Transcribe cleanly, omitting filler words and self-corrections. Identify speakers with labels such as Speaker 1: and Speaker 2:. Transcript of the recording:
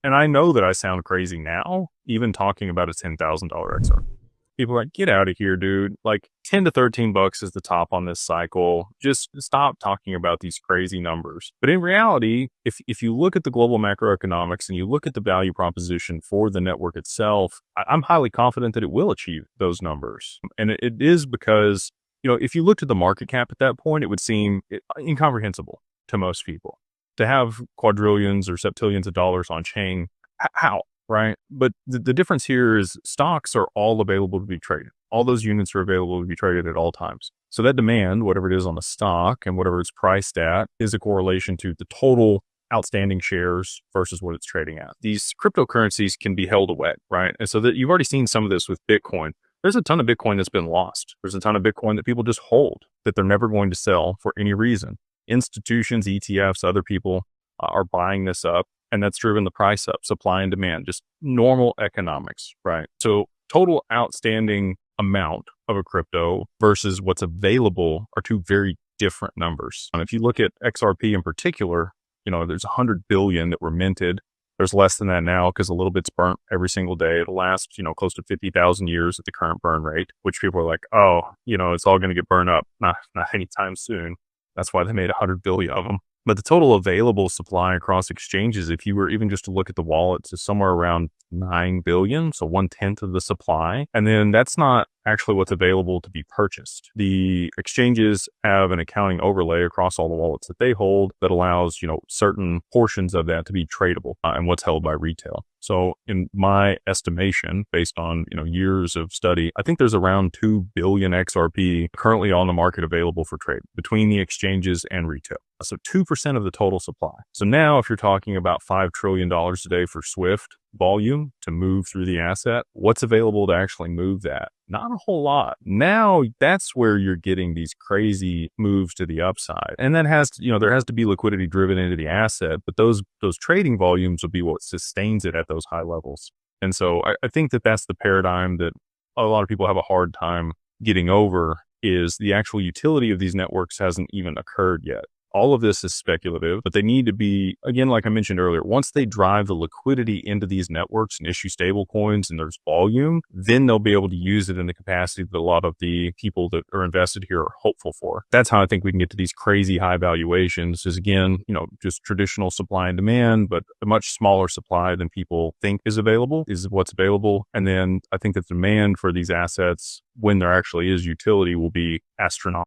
Speaker 1: And I know that I sound crazy now, even talking about a $10,000 XR. People are like, get out of here, dude. Like 10 to 13 bucks is the top on this cycle. Just stop talking about these crazy numbers. But in reality, if you look at the global macroeconomics and you look at the value proposition for the network itself, I'm highly confident that it will achieve those numbers. And it is because, if you looked at the market cap at that point, it would seem incomprehensible to most people to have quadrillions or septillions of dollars on chain. How? Right. But the difference here is stocks are all available to be traded. All those units are available to be traded at all times. So that demand, whatever it is on the stock and whatever it's priced at, is a correlation to the total outstanding shares versus what it's trading at. These cryptocurrencies can be held away, right? And so that you've already seen some of this with Bitcoin. There's a ton of Bitcoin that's been lost. There's a ton of Bitcoin that people just hold that they're never going to sell for any reason. Institutions, ETFs, other people are buying this up, and that's driven the price up, supply and demand, just normal economics, right? So total outstanding amount of a crypto versus what's available are two very different numbers. And if you look at XRP in particular, there's 100 billion that were minted. There's less than that now because a little bit's burnt every single day. It'll last, close to 50,000 years at the current burn rate, which people are like, oh, it's all going to get burned up. Not anytime soon. That's why they made 100 billion of them. But the total available supply across exchanges, if you were even just to look at the wallets, is somewhere around 9 billion. So 1/10 of the supply. And then that's not actually what's available to be purchased. The exchanges have an accounting overlay across all the wallets that they hold that allows, certain portions of that to be tradable and what's held by retail. So in my estimation, based on, years of study, I think there's around 2 billion XRP currently on the market available for trade between the exchanges and retail. So 2% of the total supply. So now if you're talking about $5 trillion a day for Swift volume to move through the asset, what's available to actually move that? Not a whole lot. Now that's where you're getting these crazy moves to the upside. And that has to, there has to be liquidity driven into the asset, but those trading volumes will be what sustains it at those high levels. And so I think that that's the paradigm that a lot of people have a hard time getting over, is the actual utility of these networks hasn't even occurred yet. All of this is speculative, but they need to be, again, like I mentioned earlier, once they drive the liquidity into these networks and issue stable coins and there's volume, then they'll be able to use it in the capacity that a lot of the people that are invested here are hopeful for. That's how I think we can get to these crazy high valuations, is again, just traditional supply and demand, but a much smaller supply than people think is available is what's available. And then I think that the demand for these assets, when there actually is utility, will be astronomical.